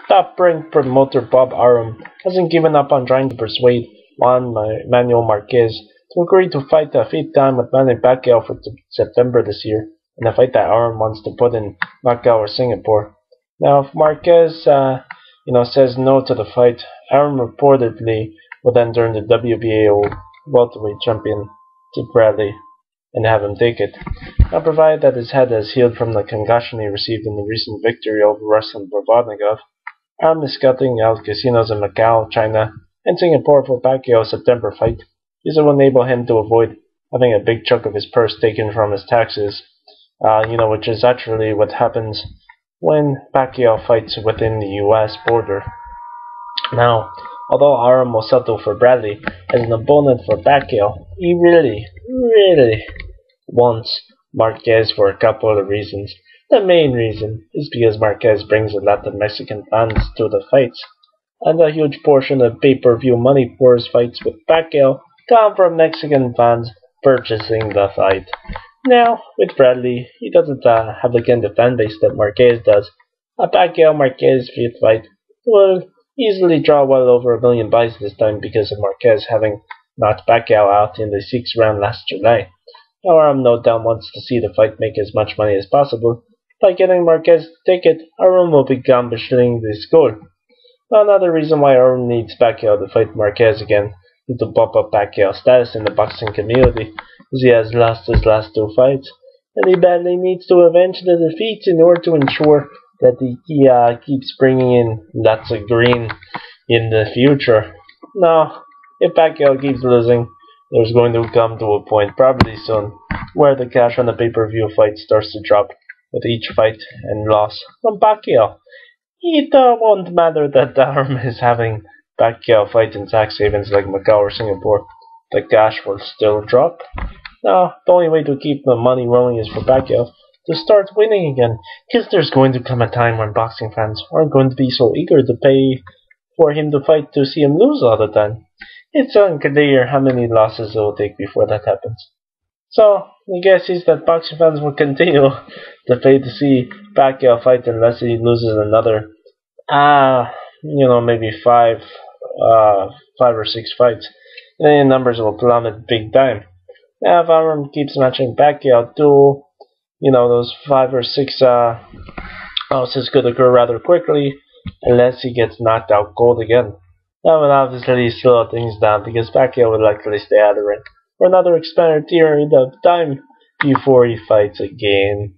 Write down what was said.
Top-ranked promoter Bob Arum hasn't given up on trying to persuade Juan Manuel Marquez to agree to fight a fifth time with Manny Pacquiao for September this year, in a fight that Arum wants to put in Macau or Singapore. Now, if Marquez, says no to the fight, Arum reportedly would then turn the WBA welterweight champion to Bradley and have him take it. Now, provided that his head has healed from the concussion he received in the recent victory over Ruslan Provodnikov, Arum is scouting out casinos in Macau, China, and Singapore for Pacquiao's September fight. This will enable him to avoid having a big chunk of his purse taken from his taxes, which is actually what happens when Pacquiao fights within the US border. Now, although Arum will settle for Bradley as an opponent for Pacquiao, he really wants Marquez for a couple of reasons. The main reason is because Marquez brings a lot of Mexican fans to the fights, and a huge portion of pay-per-view money for his fights with Pacquiao come from Mexican fans purchasing the fight. Now, with Bradley, he doesn't have the kind of fan base that Marquez does. A Pacquiao-Marquez fight will easily draw well over 1 million buys this time because of Marquez having knocked Pacquiao out in the 6th round last July. Arum no doubt wants to see the fight make as much money as possible. By getting Marquez to take it, Arum will be accomplishing this goal. Another reason why Arum needs Pacquiao to fight Marquez again is to bump up Pacquiao's status in the boxing community, as he has lost his last 2 fights, and he badly needs to avenge the defeats in order to ensure that he keeps bringing in lots of green in the future. Now, if Pacquiao keeps losing, there's going to come to a point, probably soon, where the cash on the pay-per-view fight starts to drop with each fight and loss from Pacquiao. It won't matter that Arum is having Pacquiao fight in tax havens like Macau or Singapore. The cash will still drop. Now, the only way to keep the money rolling is for Pacquiao to start winning again, because there's going to come a time when boxing fans aren't going to be so eager to pay for him to fight to see him lose all the time. It's unclear how many losses it will take before that happens. So, the guess is that boxing fans will continue to pay to see Pacquiao fight unless he loses another, maybe 5 or 6 fights. Then the numbers will plummet big time. Now, if Arum keeps matching Pacquiao to, those 5 or 6 losses could occur rather quickly, unless he gets knocked out cold again. That would obviously slow things down because Pacquiao would likely stay out of the ring for another expanded period of time before he fights again.